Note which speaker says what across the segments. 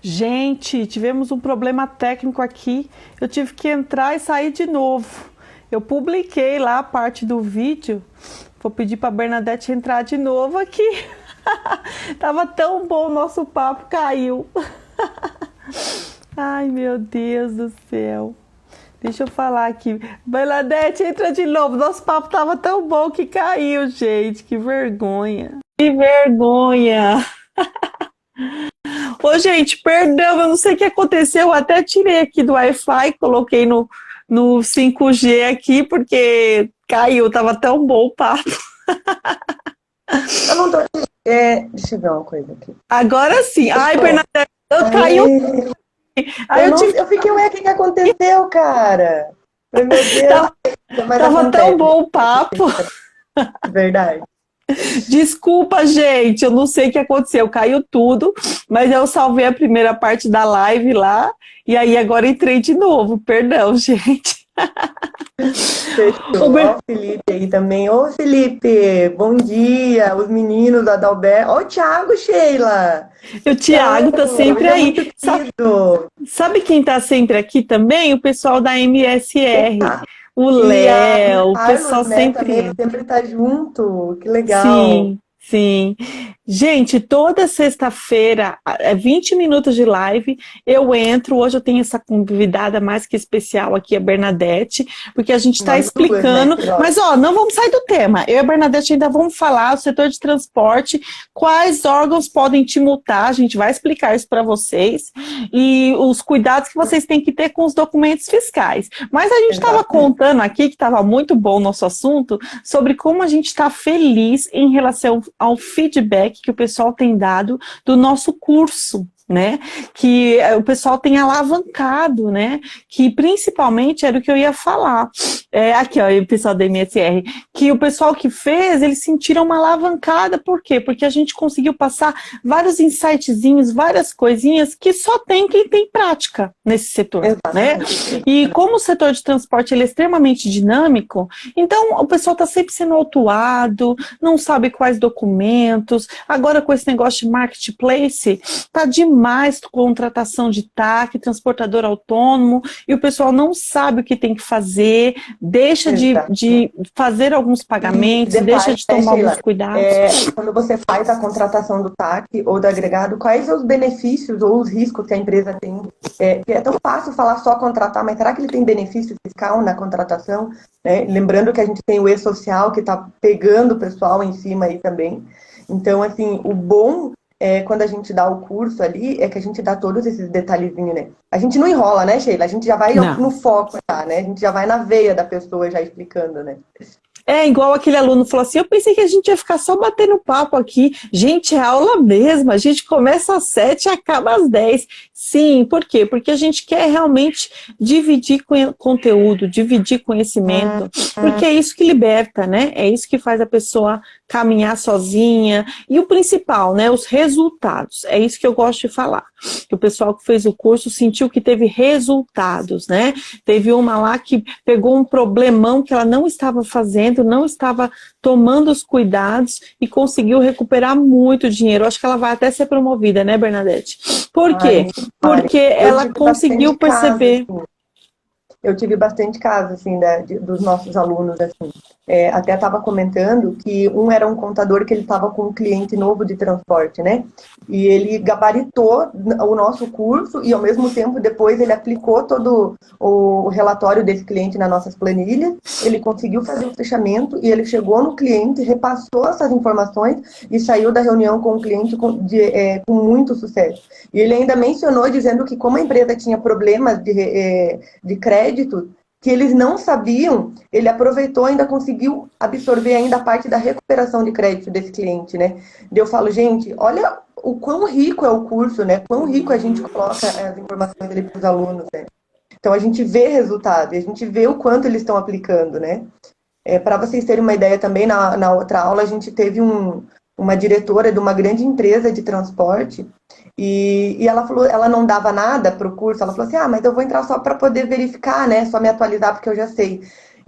Speaker 1: Gente, tivemos um problema técnico aqui. Eu tive que entrar e sair de novo. Eu publiquei lá a parte do vídeo. Vou pedir para Bernadette entrar de novo aqui. Tava tão bom o nosso papo, caiu. Ai, meu Deus do céu. Deixa eu falar aqui. Bernadette, entra de novo. Nosso papo tava tão bom que caiu, gente. Que vergonha. Que vergonha. Ô, gente, perdão, eu não sei o que aconteceu. Eu até tirei aqui do Wi-Fi, coloquei no 5G aqui, porque caiu, tava tão bom o papo.
Speaker 2: Eu não tô. Deixa eu ver uma coisa aqui.
Speaker 1: Agora sim. Ai,
Speaker 2: Tô.
Speaker 1: Bernadette, caiu.
Speaker 2: Ai,
Speaker 1: Aí eu tive.
Speaker 2: eu fiquei, ué, o que aconteceu, cara? Meu Deus, mas
Speaker 1: Tava tão
Speaker 2: acontece.
Speaker 1: bom o papo.
Speaker 2: Verdade.
Speaker 1: Desculpa, gente, eu não sei o que aconteceu, caiu tudo, mas eu salvei a primeira parte da live lá, e aí agora entrei de novo, perdão, gente.
Speaker 2: Fechou. Ó, o Felipe aí também. Ô, Felipe, bom dia. Os meninos da Adalberto. Ó, o Thiago, Sheila.
Speaker 1: O Thiago tá sempre
Speaker 2: Ele é muito
Speaker 1: aí.
Speaker 2: querido.
Speaker 1: Sabe quem tá sempre aqui também? O pessoal da MSR.
Speaker 2: Eita.
Speaker 1: O
Speaker 2: E a
Speaker 1: Léo, o pessoal
Speaker 2: Carlos, né,
Speaker 1: sempre.
Speaker 2: também sempre tá junto. Que legal.
Speaker 1: Sim, sim. Gente, toda sexta-feira, 20 minutos de live, eu entro. Hoje eu tenho essa convidada mais que especial aqui, a Bernadette, porque a gente está
Speaker 2: Nós duas, né?
Speaker 1: explicando. Mas, ó, não vamos sair do tema. Eu e a Bernadette ainda vamos falar do setor de transporte, quais órgãos podem te multar. A gente vai explicar isso para vocês e os cuidados que vocês têm que ter com os documentos fiscais. Mas a gente estava contando aqui, que estava muito bom o nosso assunto, sobre como a gente está feliz em relação ao feedback que o pessoal tem dado do nosso curso, né? Que o pessoal tem alavancado, né? Que principalmente era o que eu ia falar. Aqui, ó, o pessoal da MSR, que o pessoal que fez, eles sentiram uma alavancada, por quê? Porque a gente conseguiu passar vários insightzinhos, várias coisinhas que só tem quem tem prática nesse setor, né? E como o setor de transporte ele é extremamente dinâmico, então o pessoal está sempre sendo autuado, não sabe quais documentos, agora com esse negócio de marketplace, tá demais contratação de TAC, transportador autônomo, e o pessoal não sabe o que tem que fazer, deixa de fazer alguns pagamentos,
Speaker 2: detalhe,
Speaker 1: deixa de tomar
Speaker 2: Sheila,
Speaker 1: alguns cuidados.
Speaker 2: quando você faz a contratação do TAC ou do agregado, quais os benefícios ou os riscos que a empresa tem? Que é tão fácil falar só contratar, mas será que ele tem benefício fiscal na contratação? Né? Lembrando que a gente tem o E-Social, que está pegando o pessoal em cima aí também. Então, assim, o bom quando a gente dá o curso ali, é que a gente dá todos esses detalhezinhos, né? A gente não enrola, né, Sheila? A gente já vai no foco, tá, né? A gente já vai na veia da pessoa já explicando, né?
Speaker 1: Igual aquele aluno falou assim, eu pensei que a gente ia ficar só batendo papo aqui. Gente, é aula mesmo, a gente começa às 7 e acaba às 10. Sim, por quê? Porque a gente quer realmente dividir conteúdo, dividir conhecimento, porque é isso que liberta, né? É isso que faz a pessoa caminhar sozinha. E o principal, né? Os resultados. É isso que eu gosto de falar. Que o pessoal que fez o curso sentiu que teve resultados, né? Teve uma lá que pegou um problemão que ela não estava fazendo, não estava tomando os cuidados e conseguiu recuperar muito dinheiro. Acho que ela vai até ser promovida, né, Bernadette? Por quê? Porque ela conseguiu perceber.
Speaker 2: Eu tive bastante casos, assim, dos nossos alunos, assim. Até estava comentando que era um contador que ele estava com um cliente novo de transporte, né? E ele gabaritou o nosso curso e, ao mesmo tempo, depois ele aplicou todo o relatório desse cliente nas nossas planilhas, ele conseguiu fazer o fechamento e ele chegou no cliente, repassou essas informações e saiu da reunião com o cliente com muito sucesso. E ele ainda mencionou, dizendo que como a empresa tinha problemas de crédito, que eles não sabiam, ele aproveitou e ainda conseguiu absorver ainda a parte da recuperação de crédito desse cliente, né? Eu falo, gente, olha o quão rico é o curso, né? Quão rico a gente coloca as informações ali para os alunos, né? Então a gente vê resultado, a gente vê o quanto eles estão aplicando, né? Para vocês terem uma ideia também, na outra aula a gente teve uma diretora de uma grande empresa de transporte e ela falou, ela não dava nada para o curso, ela falou assim, mas eu vou entrar só para poder verificar, né, só me atualizar porque eu já sei.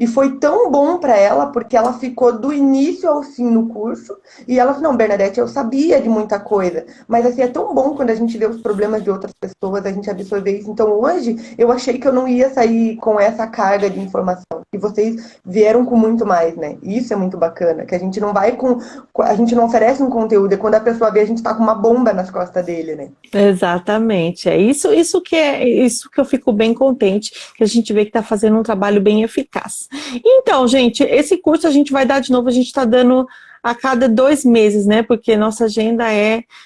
Speaker 2: E foi tão bom para ela, porque ela ficou do início ao fim no curso, e ela falou, não, Bernadette, eu sabia de muita coisa, mas assim, é tão bom quando a gente vê os problemas de outras pessoas, a gente absorver isso. Então hoje, eu achei que eu não ia sair com essa carga de informação, e vocês vieram com muito mais, né? Isso é muito bacana, que a gente não vai a gente não oferece um conteúdo, é quando a pessoa vê, a gente tá com uma bomba nas costas dele, né?
Speaker 1: Exatamente, é isso que eu fico bem contente, que a gente vê que está fazendo um trabalho bem eficaz. Então, gente, esse curso a gente vai dar de novo, a gente está dando a cada 2 meses, né? Porque nossa agenda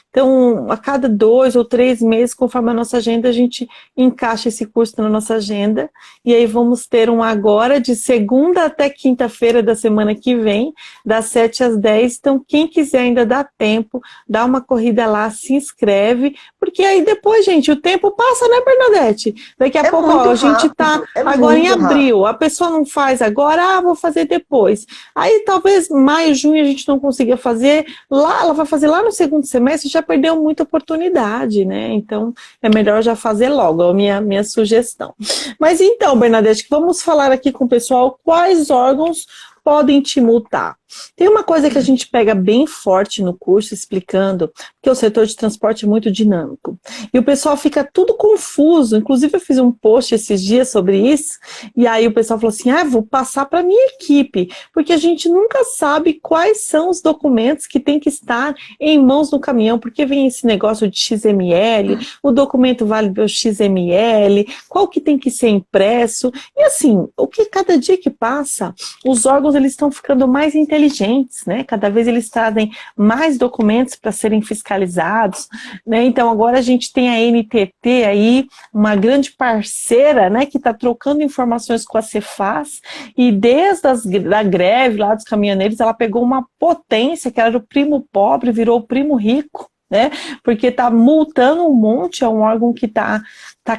Speaker 1: então, a cada 2 ou 3 meses, conforme a nossa agenda, a gente encaixa esse curso na nossa agenda. E aí vamos ter um agora de segunda até quinta-feira da semana que vem, das 7 às 10. Então, quem quiser ainda dá tempo, dá uma corrida lá, se inscreve, porque aí depois, gente, o tempo passa, né, Bernadette? Daqui a pouco, ó, a gente tá agora em abril, a pessoa não faz agora, vou fazer depois. Aí talvez maio, junho a gente não consiga fazer, lá ela vai fazer lá no segundo semestre, já perdeu muita oportunidade, né? Então é melhor já fazer logo, é a minha sugestão. Mas então, Bernadette, vamos falar aqui com o pessoal quais órgãos podem te multar. Tem uma coisa que a gente pega bem forte no curso, explicando que o setor de transporte é muito dinâmico. E o pessoal fica tudo confuso. Inclusive, eu fiz um post esses dias sobre isso, e aí o pessoal falou assim, vou passar para a minha equipe, porque a gente nunca sabe quais são os documentos que tem que estar em mãos no caminhão, porque vem esse negócio de XML, o documento vale o XML, qual que tem que ser impresso, e assim, o que cada dia que passa, os órgãos eles estão ficando mais inteligentes, né? Cada vez eles trazem mais documentos para serem fiscalizados, né? Então agora a gente tem a NTT aí, uma grande parceira, né, que está trocando informações com a Cefaz, e desde a greve lá dos caminhoneiros, ela pegou uma potência, que era o primo pobre, virou o primo rico, né? Porque está multando um monte, é um órgão que está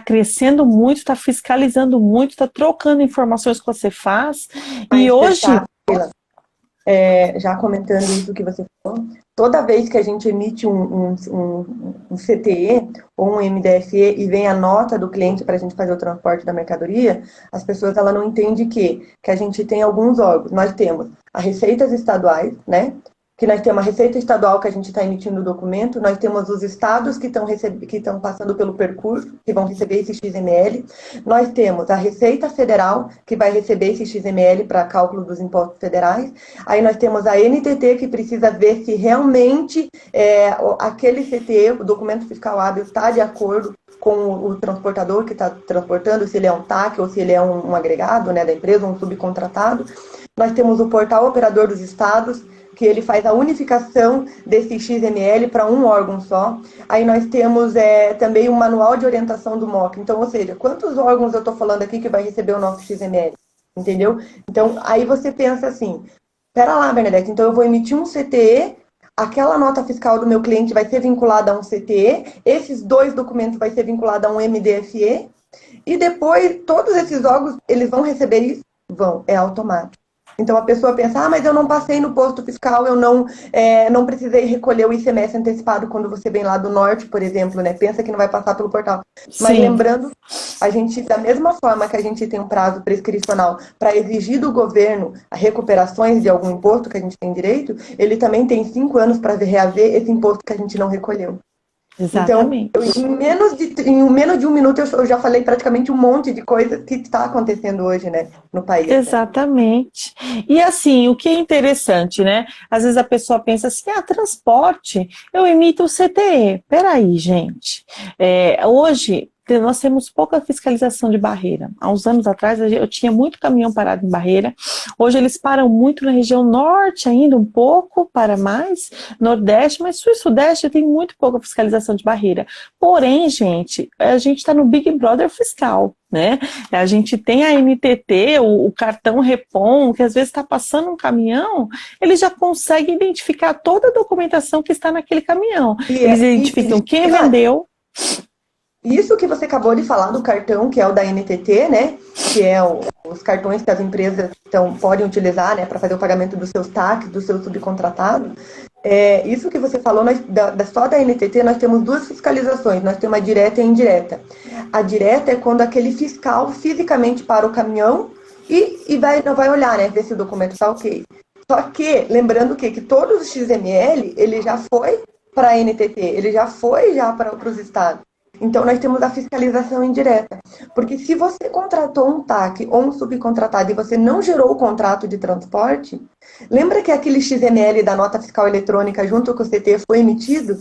Speaker 1: crescendo muito, está fiscalizando muito, está trocando informações com a Cefaz, e hoje...
Speaker 2: já comentando isso que você falou, toda vez que a gente emite um CTE ou um MDFE e vem a nota do cliente para a gente fazer o transporte da mercadoria, as pessoas ela não entendem que a gente tem alguns órgãos. Nós temos as receitas estaduais, né? Que nós temos a Receita Estadual que a gente está emitindo o documento, nós temos os estados que estão passando pelo percurso, que vão receber esse XML, nós temos a Receita Federal, que vai receber esse XML para cálculo dos impostos federais, aí nós temos a NTT, que precisa ver se realmente aquele CTE, o documento fiscal hábil, está de acordo com o transportador que está transportando, se ele é um TAC ou se ele é um agregado, né, da empresa, um subcontratado. Nós temos o Portal Operador dos Estados, que ele faz a unificação desse XML para um órgão só. Aí nós temos também o Manual de Orientação do MOC. Então, ou seja, quantos órgãos eu estou falando aqui que vai receber o nosso XML? Entendeu? Então, aí você pensa assim, espera lá, Bernadette, então eu vou emitir um CTE, aquela nota fiscal do meu cliente vai ser vinculada a um CTE, esses 2 documentos vai ser vinculado a um MDFE, e depois todos esses órgãos, eles vão receber isso? Vão, é automático. Então a pessoa pensa, mas eu não passei no posto fiscal, eu não precisei recolher o ICMS antecipado quando você vem lá do norte, por exemplo, né? Pensa que não vai passar pelo portal. Sim. Mas lembrando, a gente, da mesma forma que a gente tem um prazo prescricional para exigir do governo recuperações de algum imposto que a gente tem direito, ele também tem 5 anos para reaver esse imposto que a gente não recolheu.
Speaker 1: Exatamente.
Speaker 2: Então, em menos de 1 minuto, eu já falei praticamente um monte de coisa que está acontecendo hoje, né, no país.
Speaker 1: Exatamente. Né? E assim, o que é interessante, né? Às vezes a pessoa pensa assim, transporte, eu emito o CTE. Peraí, gente. Hoje, nós temos pouca fiscalização de barreira. Há uns anos atrás, eu tinha muito caminhão parado em barreira. Hoje eles param muito na região norte ainda, um pouco, para mais, nordeste, mas sul e sudeste tem muito pouca fiscalização de barreira. Porém, gente, a gente está no Big Brother fiscal, né? A gente tem a NTT, o cartão Repom, que às vezes está passando um caminhão, ele já consegue identificar toda a documentação que está naquele caminhão. Eles identificam quem vendeu.
Speaker 2: Isso que você acabou de falar do cartão, que é o da NTT, né? Que é os cartões que as empresas podem utilizar, né, para fazer o pagamento dos seus TACs, do seu subcontratado. Isso que você falou, só da NTT nós temos 2 fiscalizações, nós temos a direta e a indireta. A direta é quando aquele fiscal fisicamente para o caminhão, não vai olhar, né? Ver se o documento está ok. Só que, lembrando que todos os XML, ele já foi para a NTT, ele já foi para os estados. Então, nós temos a fiscalização indireta. Porque se você contratou um TAC ou um subcontratado e você não gerou o contrato de transporte, lembra que aquele XML da nota fiscal eletrônica junto com o CT foi emitido?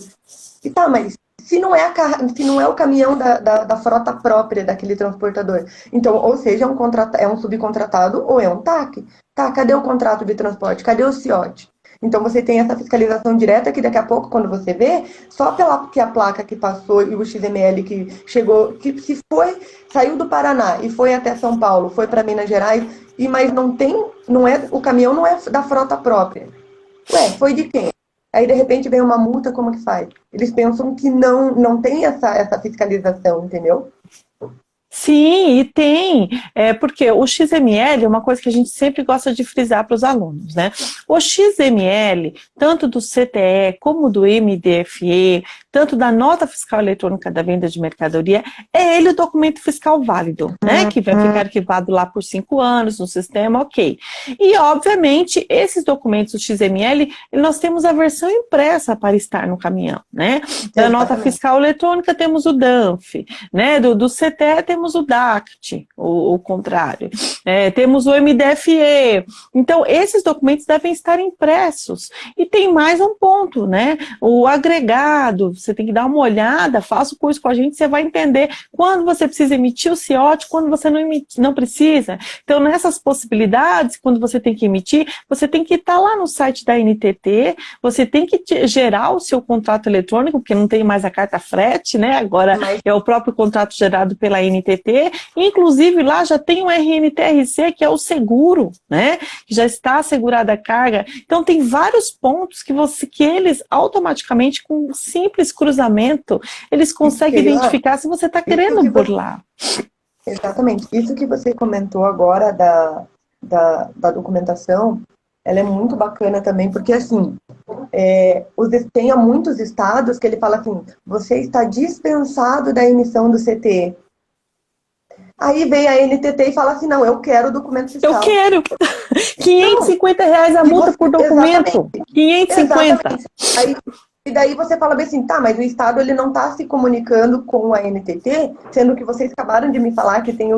Speaker 2: E tá, mas se não é o caminhão da frota própria daquele transportador. Então, ou seja, é um subcontratado ou é um TAC. Tá, cadê o contrato de transporte? Cadê o CIOT? Então, você tem essa fiscalização direta que daqui a pouco, quando você vê, só pela que a placa que passou e o XML que chegou, que se foi, saiu do Paraná e foi até São Paulo, foi para Minas Gerais, mas o caminhão não é da frota própria. Ué, foi de quem? Aí, de repente, vem uma multa, como que faz? Eles pensam que não tem essa fiscalização, entendeu?
Speaker 1: Sim, e tem, porque o XML é uma coisa que a gente sempre gosta de frisar para os alunos, né? O XML, tanto do CTE como do MDFE, tanto da nota fiscal eletrônica da venda de mercadoria, é ele o documento fiscal válido, né? Que vai ficar arquivado lá por 5 anos no sistema, ok. E, obviamente, esses documentos do XML, nós temos a versão impressa para estar no caminhão, né? Da nota fiscal eletrônica temos o DANF, né? Do CTE temos o DACT, o contrário. Temos o MDFE. Então, esses documentos devem estar impressos. E tem mais um ponto, né? O agregado, você tem que dar uma olhada, faça o curso com a gente, você vai entender quando você precisa emitir o CIOT, quando você não precisa. Então, nessas possibilidades, quando você tem que emitir, você tem que estar lá no site da NTT, você tem que gerar o seu contrato eletrônico, porque não tem mais a carta frete, né? Agora é o próprio contrato gerado pela NTT. Inclusive, lá já tem o RNTRC, que é o seguro, né? Que já está assegurada a carga. Então, tem vários pontos que eles automaticamente, com um simples cruzamento, eles conseguem identificar se você está querendo burlar.
Speaker 2: Exatamente. Isso que você comentou agora da documentação, ela é muito bacana também, porque assim, tem muitos estados que ele fala assim, você está dispensado da emissão do CTE. Aí vem a NTT e fala assim, não, eu quero o documento fiscal.
Speaker 1: Eu quero! R$550 a multa por documento.
Speaker 2: Exatamente.
Speaker 1: 550.
Speaker 2: E daí você fala bem assim, tá, mas o Estado ele não está se comunicando com a NTT, sendo que vocês acabaram de me falar que tem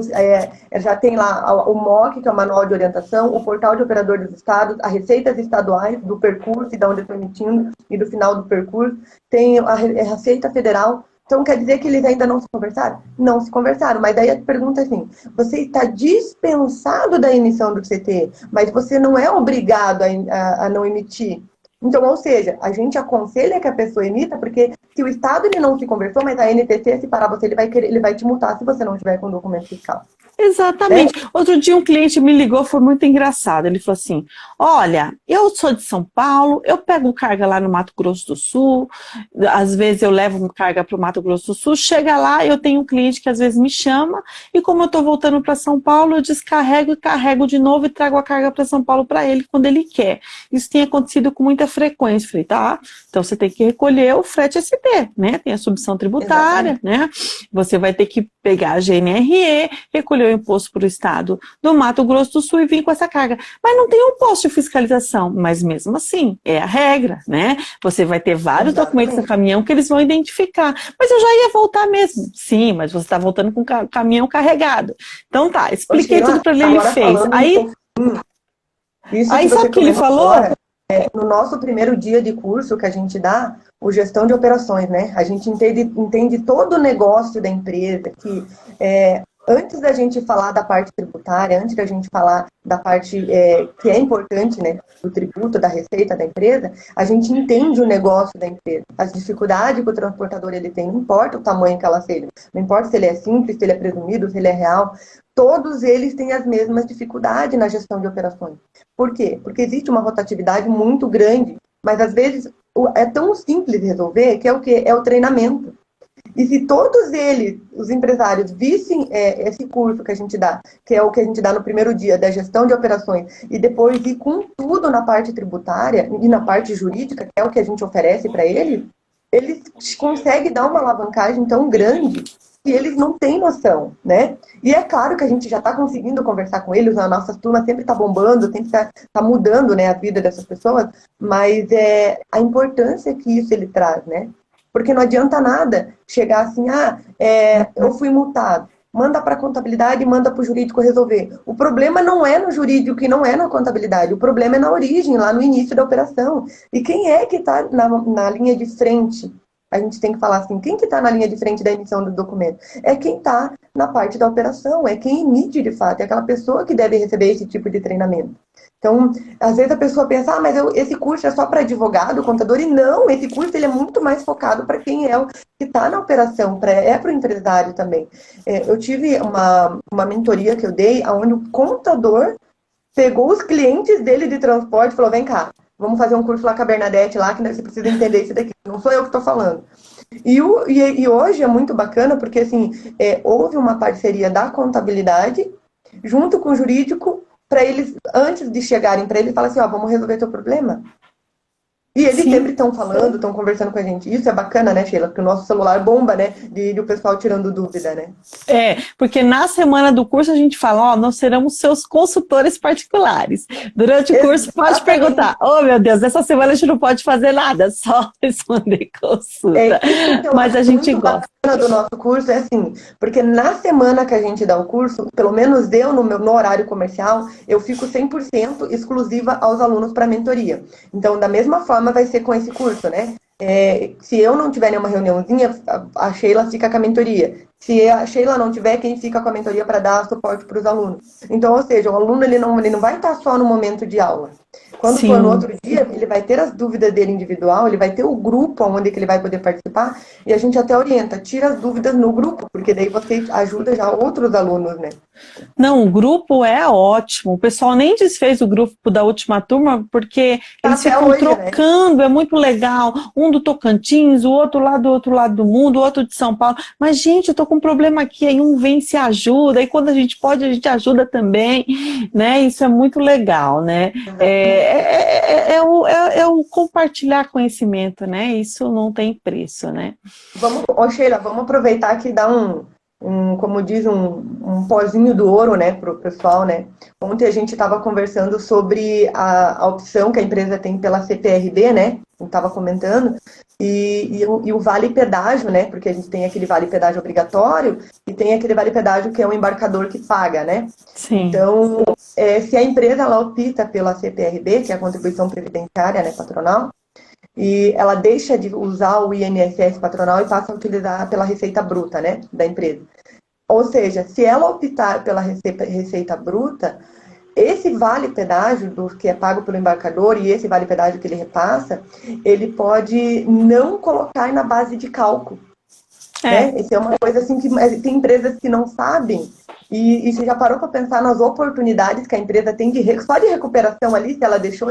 Speaker 2: já tem lá o MOC, que é o Manual de Orientação, o Portal de Operador dos Estados, as receitas estaduais do percurso e de onde eu estou emitindo e do final do percurso, tem a Receita Federal. Então, quer dizer que eles ainda não se conversaram? Não se conversaram, mas daí a pergunta é assim, você está dispensado da emissão do CT, mas você não é obrigado a não emitir. Então, ou seja, a gente aconselha que a pessoa emita, porque se o Estado ele não se conversou, mas a NTT, se parar você, ele vai te multar se você não tiver com o documento fiscal.
Speaker 1: Exatamente. Outro dia um cliente me ligou, foi muito engraçado. Ele falou assim, olha, eu sou de São Paulo, eu pego carga lá no Mato Grosso do Sul, às vezes eu levo carga para o Mato Grosso do Sul, chega lá, eu tenho um cliente que às vezes me chama, e como eu estou voltando para São Paulo, eu descarrego e carrego de novo e trago a carga para São Paulo para ele quando ele quer. Isso tem acontecido com muita frequência. Eu falei, tá, então você tem que recolher o frete ST, né? Tem a submissão tributária, né? Você vai ter que pegar a GNRE, recolher o imposto para o estado do Mato Grosso do Sul e vir com essa carga. Mas não tem um posto de fiscalização, mas mesmo assim, é a regra, né? Você vai ter vários documentos no caminhão que eles vão identificar. Mas eu já ia voltar mesmo. Sim, mas você está voltando com o caminhão carregado. Então tá, expliquei tudo para ele, ele fez. Aí sabe o que ele falou?
Speaker 2: No nosso primeiro dia de curso que a gente dá, o gestão de operações, né? A gente entende todo o negócio da empresa, que antes da gente falar da parte tributária, antes da gente falar da parte que é importante, né, do tributo, da receita da empresa, a gente entende o negócio da empresa, as dificuldades que o transportador ele tem, não importa o tamanho que ela seja, não importa se ele é simples, se ele é presumido, se ele é real, todos eles têm as mesmas dificuldades na gestão de operações. Por quê? Porque existe uma rotatividade muito grande, mas às vezes é tão simples de resolver que é o quê? É o treinamento. E se todos eles, os empresários, vissem esse curso que a gente dá, que é o que a gente dá no primeiro dia, da gestão de operações, e depois ir com tudo na parte tributária e na parte jurídica, que é o que a gente oferece para eles conseguem dar uma alavancagem tão grande que eles não têm noção, né? E é claro que a gente já está conseguindo conversar com eles, a nossa turma sempre está bombando, sempre tá mudando, né, a vida dessas pessoas, mas a importância que isso ele traz, né? Porque não adianta nada chegar assim, eu fui multado. Manda para a contabilidade e manda para o jurídico resolver. O problema não é no jurídico e não é na contabilidade. O problema é na origem, lá no início da operação. E quem é que está na linha de frente? A gente tem que falar assim, quem que está na linha de frente da emissão do documento? É quem está na parte da operação, é quem emite de fato, é aquela pessoa que deve receber esse tipo de treinamento. Então, às vezes a pessoa pensa, mas esse curso é só para advogado, contador, e não, esse curso ele é muito mais focado para quem que está na operação, para o empresário também. Eu tive uma mentoria que eu dei, onde o contador pegou os clientes dele de transporte e falou, vem cá, vamos fazer um curso lá com a Bernadette, lá que você precisa entender isso daqui, não sou eu que estou falando. E hoje é muito bacana, porque assim, houve uma parceria da contabilidade junto com o jurídico, para eles, antes de chegarem para ele, falar assim, vamos resolver teu problema. E eles sempre estão falando, estão conversando com a gente. Isso é bacana, né, Sheila? Porque o nosso celular bomba, né? De o pessoal tirando dúvida, né?
Speaker 1: Porque na semana do curso a gente fala, nós seremos seus consultores particulares. Durante o curso pode perguntar, meu Deus, essa semana a gente não pode fazer nada, só responder consulta. Mas a gente gosta.
Speaker 2: Bacana do nosso curso é assim, porque na semana que a gente dá o curso, pelo menos eu, no horário comercial, eu fico 100% exclusiva aos alunos para mentoria. Então, da mesma forma vai ser com esse curso, né? Se eu não tiver nenhuma reuniãozinha, a Sheila fica com a mentoria. Se a Sheila não tiver, quem fica com a mentoria para dar suporte para os alunos. Então, ou seja, o aluno ele não vai estar só no momento de aula. Quando for no outro dia, ele vai ter as dúvidas dele individual, ele vai ter o grupo onde que ele vai poder participar, e a gente até orienta, tira as dúvidas no grupo, porque daí você ajuda já outros alunos, né?
Speaker 1: Não, o grupo é ótimo. O pessoal nem desfez o grupo da última turma, porque eles ficam hoje, trocando, né? É muito legal. Um do Tocantins, o outro lá do outro lado do mundo, o outro de São Paulo. Mas, gente, eu tô com um problema aqui, aí um vem e se ajuda, e quando a gente pode, a gente ajuda também, né? Isso é muito legal, né? É o compartilhar conhecimento, né? Isso não tem preço, né?
Speaker 2: Sheila, vamos aproveitar que dá como diz, um pozinho do ouro, né, para o pessoal, né? Ontem a gente estava conversando sobre a opção que a empresa tem pela CPRB, né? Eu estava comentando, e o vale pedágio, né? Porque a gente tem aquele vale pedágio obrigatório e tem aquele vale pedágio que é o embarcador que paga, né?
Speaker 1: Sim.
Speaker 2: Então, se a empresa ela opta pela CPRB, que é a contribuição previdenciária, né, patronal, e ela deixa de usar o INSS patronal e passa a utilizar pela receita bruta, né, da empresa. Ou seja, se ela optar pela receita bruta, esse vale pedágio que é pago pelo embarcador e esse vale pedágio que ele repassa, ele pode não colocar na base de cálculo. Né? Isso é uma coisa assim que tem empresas que não sabem. E você já parou para pensar nas oportunidades que a empresa tem só de recuperação ali, se ela deixou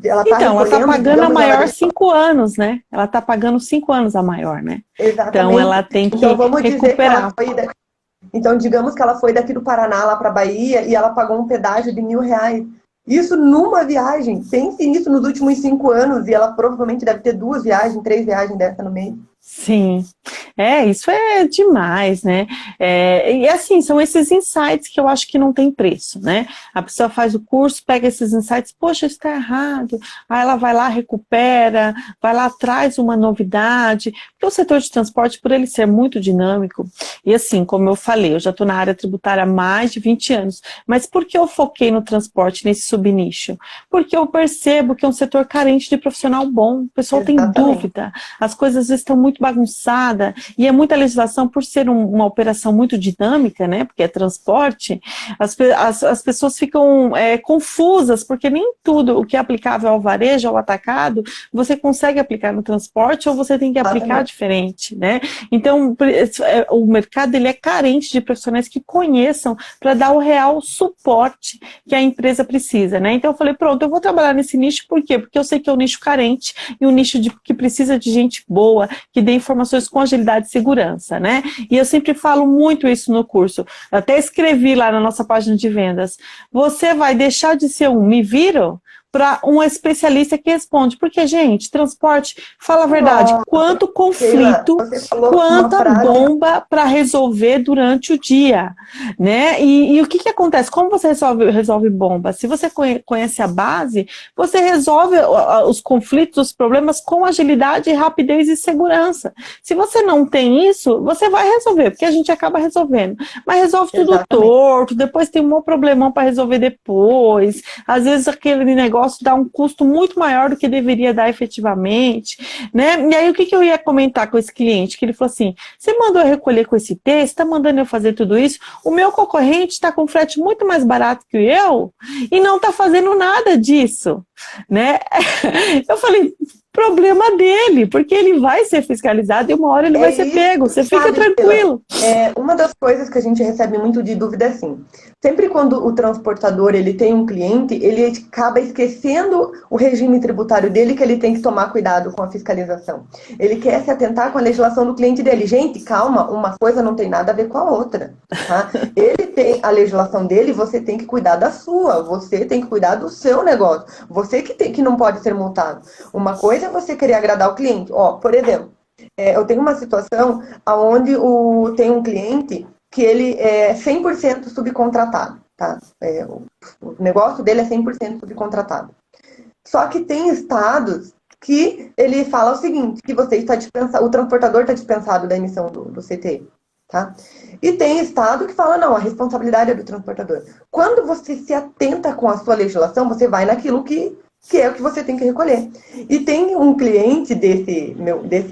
Speaker 2: ela
Speaker 1: está pagando a maior 5 anos, né? Ela está pagando 5 anos a maior, né?
Speaker 2: Exatamente.
Speaker 1: Então ela tem que recuperar.
Speaker 2: Então, digamos que ela foi daqui do Paraná lá para Bahia e ela pagou um pedágio de R$1.000. Isso numa viagem. Pense nisso nos últimos 5 anos e ela provavelmente deve ter 2 viagens, 3 viagens dessa no meio.
Speaker 1: Sim, isso é demais, né? E assim, são esses insights que eu acho que não tem preço, né? A pessoa faz o curso, pega esses insights, poxa, isso está errado. Aí ela vai lá, recupera, vai lá, traz uma novidade. Porque o setor de transporte, por ele ser muito dinâmico, e assim, como eu falei, eu já estou na área tributária há mais de 20 anos, mas por que eu foquei no transporte, nesse subnicho? Porque eu percebo que é um setor carente de profissional bom, o pessoal tem dúvida, as coisas estão muito bagunçada, e é muita legislação por ser uma operação muito dinâmica, né, porque é transporte, as pessoas ficam confusas, porque nem tudo o que é aplicável ao varejo, ao atacado, você consegue aplicar no transporte ou você tem que aplicar diferente, né? Então, o mercado ele é carente de profissionais que conheçam para dar o real suporte que a empresa precisa, né? Então eu falei, pronto, eu vou trabalhar nesse nicho, por quê? Porque eu sei que é um nicho carente e um nicho que precisa de gente boa, que dê informações com agilidade e segurança, né? E eu sempre falo muito isso no curso. Até escrevi lá na nossa página de vendas. Você vai deixar de ser um me viro? para um especialista que responde. Porque, gente, transporte, fala a verdade, quanto conflito, quanta bomba para resolver durante o dia, né? E o que acontece? Como você resolve bomba? Se você conhece a base, você resolve os conflitos, os problemas com agilidade, rapidez e segurança. Se você não tem isso, você vai resolver, porque a gente acaba resolvendo. Mas resolve tudo torto, depois tem um problemão para resolver depois. Às vezes aquele negócio dá um custo muito maior do que deveria dar efetivamente, né? E aí o que eu ia comentar com esse cliente? Que ele falou assim, você mandou eu recolher com esse texto, está mandando eu fazer tudo isso, o meu concorrente está com frete muito mais barato que eu e não está fazendo nada disso, né? Eu falei, problema dele, porque ele vai ser fiscalizado e uma hora ele vai ser pego, você fica tranquilo.
Speaker 2: Uma das coisas que a gente recebe muito de dúvida é assim, sempre quando o transportador ele tem um cliente, ele acaba esquecendo o regime tributário dele, que ele tem que tomar cuidado com a fiscalização. Ele quer se atentar com a legislação do cliente dele. Gente, calma, uma coisa não tem nada a ver com a outra. Tá? Ele tem a legislação dele, você tem que cuidar da sua, você tem que cuidar do seu negócio. Você que não pode ser multado. Uma coisa é você querer agradar o cliente. Ó, por exemplo, eu tenho uma situação onde tem um cliente que ele é 100% subcontratado, tá? O negócio dele é 100% subcontratado. Só que tem estados que ele fala o seguinte, que você está dispensado, o transportador está dispensado da emissão do CT, tá? E tem estado que fala, não, a responsabilidade é do transportador. Quando você se atenta com a sua legislação, você vai naquilo que é o que você tem que recolher. E tem um cliente desse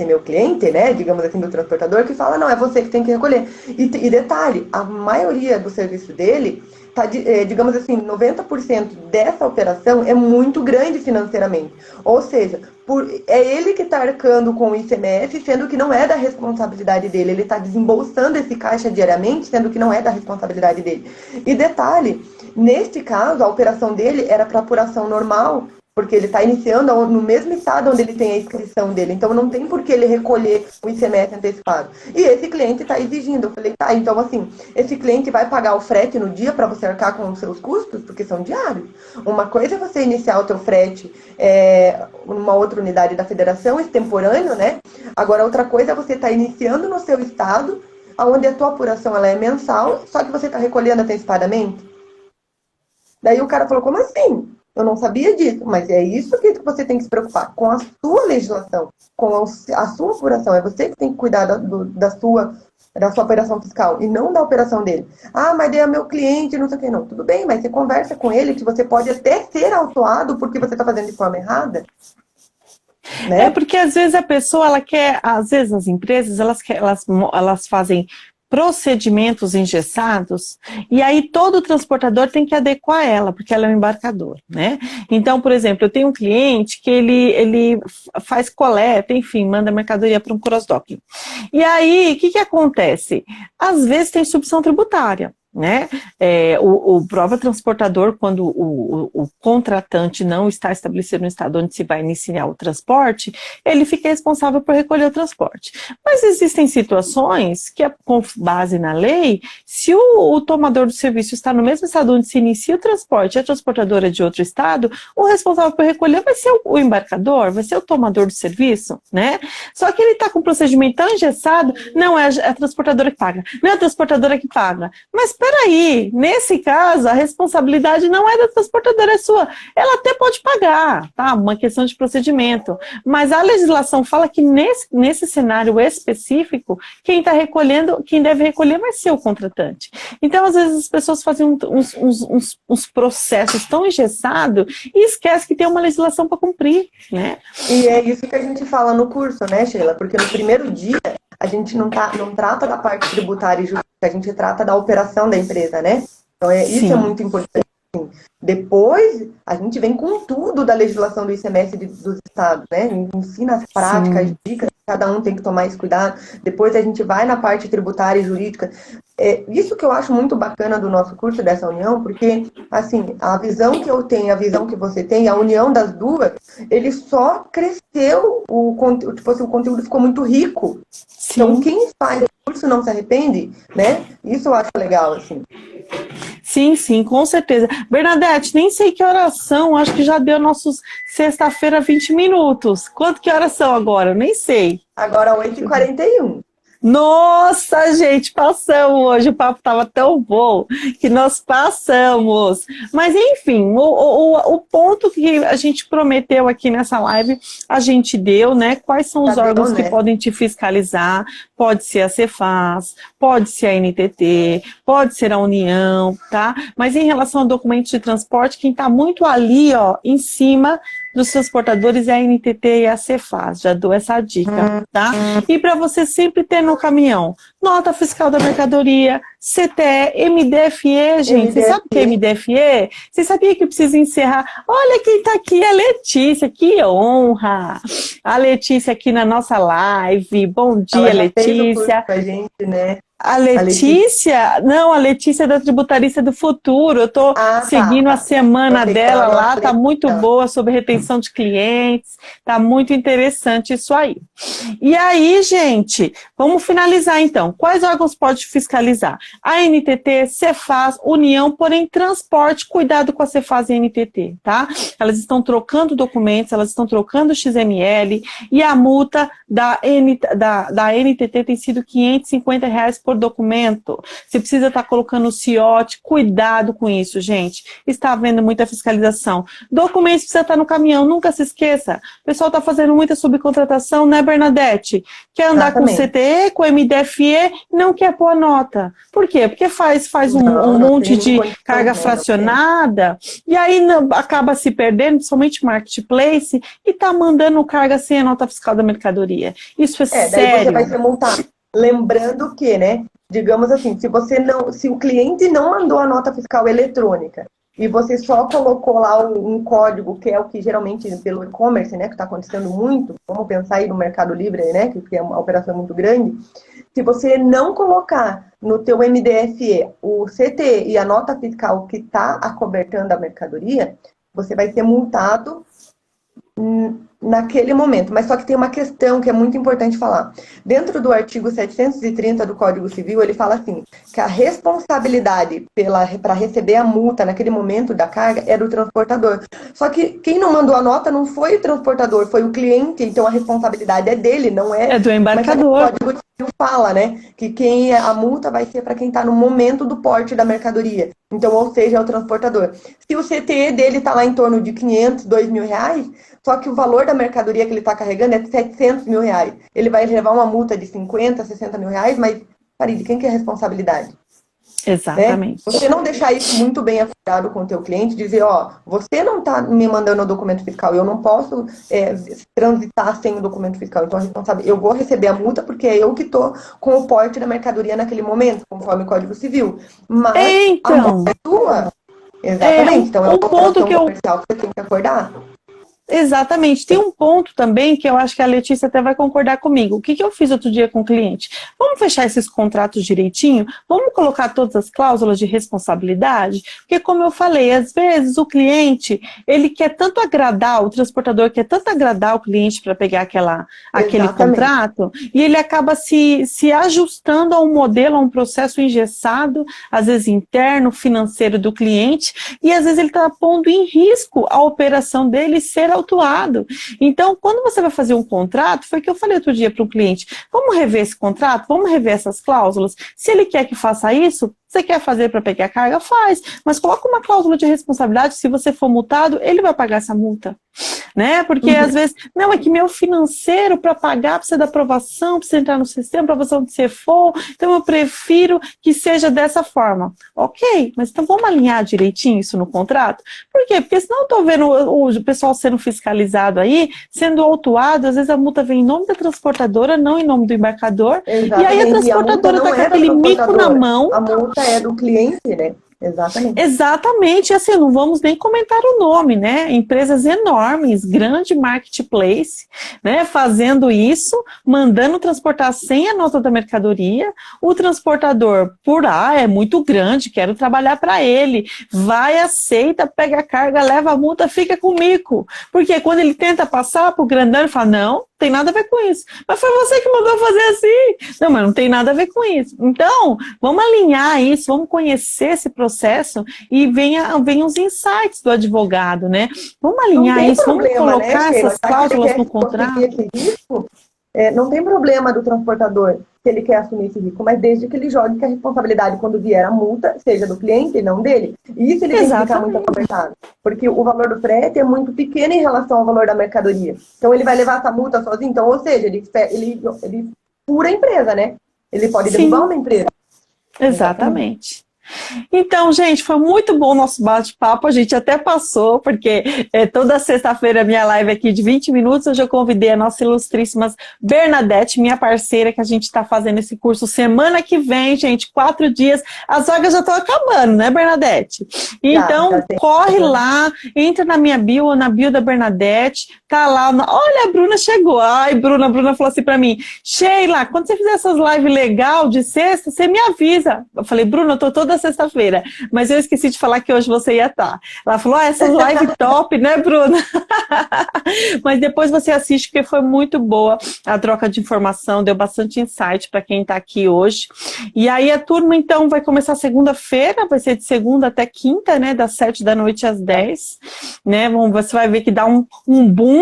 Speaker 2: meu cliente, né, digamos assim, do transportador, que fala, não, é você que tem que recolher. E detalhe, a maioria do serviço dele, digamos assim, 90% dessa operação é muito grande financeiramente. Ou seja, é ele que está arcando com o ICMS, sendo que não é da responsabilidade dele. Ele está desembolsando esse caixa diariamente, sendo que não é da responsabilidade dele. E detalhe, neste caso, a operação dele era para apuração normal, porque ele está iniciando no mesmo estado onde ele tem a inscrição dele. Então, não tem por que ele recolher o ICMS antecipado. E esse cliente está exigindo. Eu falei, tá, então assim, esse cliente vai pagar o frete no dia para você arcar com os seus custos? Porque são diários. Uma coisa é você iniciar o teu frete numa outra unidade da federação, extemporâneo, né? Agora, outra coisa é você estar iniciando no seu estado, onde a tua apuração ela é mensal, só que você está recolhendo antecipadamente. Daí o cara falou, como assim? Eu não sabia disso, mas é isso que você tem que se preocupar, com a sua legislação, com a sua apuração. É você que tem que cuidar da sua operação fiscal e não da operação dele. Ah, mas daí é meu cliente, não sei o que. Não, tudo bem, mas você conversa com ele que você pode até ser autuado porque você está fazendo de forma errada. Né?
Speaker 1: É porque às vezes a pessoa, ela quer, às vezes as empresas, elas fazem procedimentos engessados, e aí todo transportador tem que adequar ela, porque ela é um embarcador, né? Então, por exemplo, eu tenho um cliente que ele faz coleta, enfim, manda mercadoria para um cross-docking. E aí, o que acontece? Às vezes tem subção tributária, né? O próprio transportador, quando o contratante não está estabelecido no estado onde se vai iniciar o transporte, ele fica responsável por recolher o transporte. Mas existem situações que, com base na lei, se o tomador do serviço está no mesmo estado onde se inicia o transporte e a transportadora é de outro estado, o responsável por recolher vai ser o embarcador, vai ser o tomador do serviço, né? Só que ele está com um procedimento tão engessado, não é a transportadora que paga, não é a transportadora que paga. Mas peraí, nesse caso, a responsabilidade não é da transportadora, é sua. Ela até pode pagar, tá? Uma questão de procedimento. Mas a legislação fala que nesse cenário específico, quem está recolhendo, quem deve recolher vai ser o contratante. Então, às vezes, as pessoas fazem uns processos tão engessados e esquecem que tem uma legislação para cumprir, né?
Speaker 2: E é isso que a gente fala no curso, né, Sheila? Porque no primeiro dia, a gente não trata da parte tributária e jurídica, a gente trata da operação da empresa, né? Então, isso é muito importante. Depois, a gente vem com tudo da legislação do ICMS dos estados, né? Ensina as práticas, dicas, cada um tem que tomar esse cuidado. Depois a gente vai na parte tributária e jurídica. Isso que eu acho muito bacana do nosso curso, dessa união, porque, assim, a visão que eu tenho, a visão que você tem, a união das duas, ele só cresceu, o conteúdo ficou muito rico. Sim. Então, quem faz o curso não se arrepende, né? Isso eu acho legal, assim.
Speaker 1: Sim, sim, com certeza. Bernadette, nem sei que horas são, acho que já deu nossos sexta-feira 20 minutos. Quanto que horas são agora? Eu nem sei.
Speaker 2: Agora 8h41.
Speaker 1: Nossa, gente, passamos hoje. O papo estava tão bom que nós passamos. Mas, enfim, o ponto que a gente prometeu aqui nessa live, a gente deu, né? Quais são os órgãos que podem te fiscalizar? Pode ser a Cefaz, pode ser a NTT, pode ser a União, tá? Mas em relação a documentos de transporte, quem está muito ali, ó, em cima dos transportadores é a NTT e a Cefaz. Já dou essa dica, tá? E para você sempre ter no caminhão nota fiscal da mercadoria, CTE, MDFE, gente. Você sabe o que é MDFE? Você sabia que precisa encerrar? Olha quem tá aqui, a Letícia, que honra! A Letícia aqui na nossa live. Bom dia, Letícia.
Speaker 2: Com a gente, né?
Speaker 1: A Letícia? Não, a Letícia é da Tributarista do Futuro. Eu estou seguindo a semana dela lá, tá muito boa, sobre retenção de clientes, tá muito interessante isso aí. E aí, gente, vamos finalizar então. Quais órgãos pode fiscalizar? A NTT, Cefaz, União, porém transporte, cuidado com a Cefaz e a NTT, tá? Elas estão trocando documentos, elas estão trocando XML e a multa da NTT tem sido R$550 por documento. Você precisa estar colocando o CIOT, cuidado com isso, gente. Está havendo muita fiscalização. Documentos precisa estar no caminhão, nunca se esqueça. O pessoal está fazendo muita subcontratação, né, Bernadette? Quer andar com CTE, com MDFE, não quer pôr a nota. Por quê? Porque faz um monte de carga fracionada e aí acaba se perdendo, somente marketplace, e está mandando carga sem a nota fiscal da mercadoria. Isso é sério.
Speaker 2: Daí você vai ser multado. Lembrando que, né, digamos assim, se o cliente não mandou a nota fiscal eletrônica e você só colocou lá um código, que é o que geralmente pelo e-commerce, né, que está acontecendo muito, vamos pensar aí no Mercado Livre, né, que é uma operação muito grande, se você não colocar no teu MDFE o CT e a nota fiscal que está acobertando a mercadoria, você vai ser multado naquele momento. Mas só que tem uma questão que é muito importante falar. Dentro do artigo 730 do Código Civil, ele fala assim, que a responsabilidade para receber a multa naquele momento da carga é do transportador. Só que quem não mandou a nota não foi o transportador, foi o cliente, então a responsabilidade é dele, não é...
Speaker 1: É do embarcador.
Speaker 2: Mas o Código Civil fala, né, que a multa vai ser para quem está no momento do porte da mercadoria. Então, ou seja, é o transportador. Se o CTE dele está lá em torno de 500, R$2.000, só que o valor da mercadoria que ele está carregando é de R$700.000. Ele vai levar uma multa de 50, R$60.000, mas, Farid, quem que é a responsabilidade?
Speaker 1: Exatamente.
Speaker 2: Né? Você não deixar isso muito bem acordado com o teu cliente, dizer, ó, você não está me mandando o documento fiscal, eu não posso transitar sem o documento fiscal, então a responsabilidade, eu vou receber a multa porque é eu que estou com o porte da mercadoria naquele momento, conforme o Código Civil. Mas a multa é tua. Exatamente. Então é uma operação comercial que você tem que acordar.
Speaker 1: Exatamente. Tem um ponto também que eu acho que a Letícia até vai concordar comigo. O que eu fiz outro dia com o cliente? Vamos fechar esses contratos direitinho? Vamos colocar todas as cláusulas de responsabilidade? Porque, como eu falei, às vezes o cliente, ele quer tanto agradar, o transportador quer tanto agradar o cliente para pegar aquele contrato, e ele acaba se ajustando a um modelo, a um processo engessado, às vezes interno, financeiro do cliente, e às vezes ele está pondo em risco a operação dele ser autuado. Então, quando você vai fazer um contrato, foi o que eu falei outro dia para o cliente, vamos rever esse contrato, vamos rever essas cláusulas, se ele quer que faça isso, você quer fazer para pegar a carga? Faz, mas coloca uma cláusula de responsabilidade, se você for multado, ele vai pagar essa multa, né? Porque às vezes, não, é que meu financeiro para pagar precisa da aprovação, precisa entrar no sistema, aprovação de CFO, então eu prefiro que seja dessa forma. Ok, mas então vamos alinhar direitinho isso no contrato? Por quê? Porque senão eu estou vendo o pessoal sendo fiscalizado aí, sendo autuado, às vezes a multa vem em nome da transportadora, não em nome do embarcador,
Speaker 2: exatamente.
Speaker 1: E aí a transportadora está com aquele mico na mão.
Speaker 2: A multa é do cliente, né? Exatamente.
Speaker 1: Exatamente, assim, não vamos nem comentar o nome, né? Empresas enormes, grande marketplace, né? Fazendo isso, mandando transportar sem a nota da mercadoria, o transportador, é muito grande, quero trabalhar para ele, vai, aceita, pega a carga, leva a multa, fica com o mico. Porque quando ele tenta passar pro grandão, ele fala, não, tem nada a ver com isso. Mas foi você que mandou fazer assim. Não, mas não tem nada a ver com isso. Então, vamos alinhar isso, vamos conhecer esse processo e venha os insights do advogado, né? Vamos alinhar isso, vamos colocar essas cláusulas no contrato.
Speaker 2: Não tem problema do transportador se ele quer assumir esse risco, mas desde que ele jogue que a responsabilidade, quando vier a multa, seja do cliente e não dele. E isso ele tem que ficar muito apertado, porque o valor do frete é muito pequeno em relação ao valor da mercadoria. Então ele vai levar essa multa sozinho, então, ou seja, ele fura a empresa, né? Ele pode derrubar uma empresa.
Speaker 1: Exatamente. Então, gente, foi muito bom o nosso bate-papo, a gente até passou, porque toda sexta-feira minha live aqui de 20 minutos, hoje eu convidei a nossa ilustríssima Bernadette, minha parceira, que a gente está fazendo esse curso semana que vem, gente, 4 dias, as vagas já estão acabando, né, Bernadette? Então, corre lá, entra na minha bio, ou na bio da Bernadette, tá lá, olha, a Bruna chegou, ai, a Bruna falou assim pra mim, Sheila, quando você fizer essas lives legal de sexta, você me avisa. Eu falei, Bruna, eu tô toda sexta-feira, mas eu esqueci de falar que hoje você ia estar. Ela falou, essas lives top, né, Bruna? Mas depois você assiste, porque foi muito boa a troca de informação, deu bastante insight para quem está aqui hoje. E aí a turma, então, vai começar segunda-feira, vai ser de segunda até quinta, né, das 7 da noite às 10, né, você vai ver que dá um boom.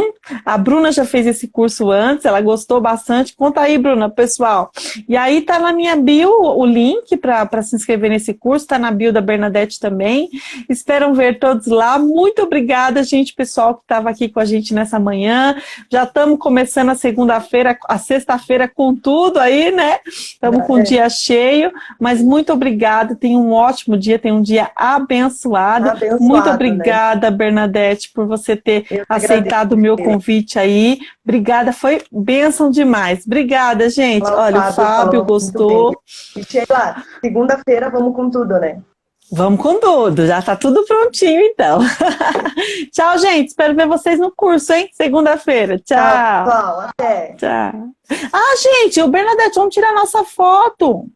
Speaker 1: A Bruna já fez esse curso antes, ela gostou bastante. Conta aí, Bruna, pessoal. E aí tá na minha bio o link para se inscrever nesse curso, está na bio da Bernadette também. Espero ver todos lá. Muito obrigada, gente, pessoal que estava aqui com a gente nessa manhã. Já estamos começando a segunda-feira, a sexta-feira com tudo aí, né? Estamos com o dia cheio, mas muito obrigada. Tenha um ótimo dia, tenha um dia abençoado. Muito obrigada, né, Bernadette, por você ter aceitado o meu convite aí. Obrigada, foi bênção demais. Obrigada, gente. Olha, o Fábio gostou.
Speaker 2: E Sheila, segunda-feira vamos com tudo, né?
Speaker 1: Vamos com tudo, já tá tudo prontinho, então. Tchau, gente. Espero ver vocês no curso, hein? Segunda-feira. Tchau.
Speaker 2: Tchau, até.
Speaker 1: Tchau. Ah, gente, o Bernadette, vamos tirar nossa foto.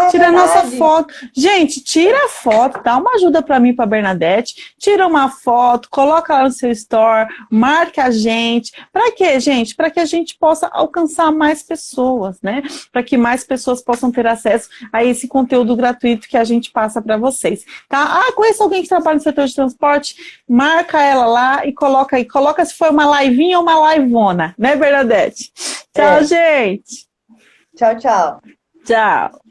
Speaker 1: Tira a nossa foto. Gente, tira a foto, dá uma ajuda para mim, para Bernadette. Tira uma foto, coloca lá no seu store, marca a gente. Para quê, gente? Para que a gente possa alcançar mais pessoas, né? Para que mais pessoas possam ter acesso a esse conteúdo gratuito que a gente passa para vocês, tá? Conhece alguém que trabalha no setor de transporte? Marca ela lá e coloca aí. Coloca se foi uma livinha ou uma liveona, né, Bernadette? Tchau, gente.
Speaker 2: Tchau, tchau.
Speaker 1: Tchau.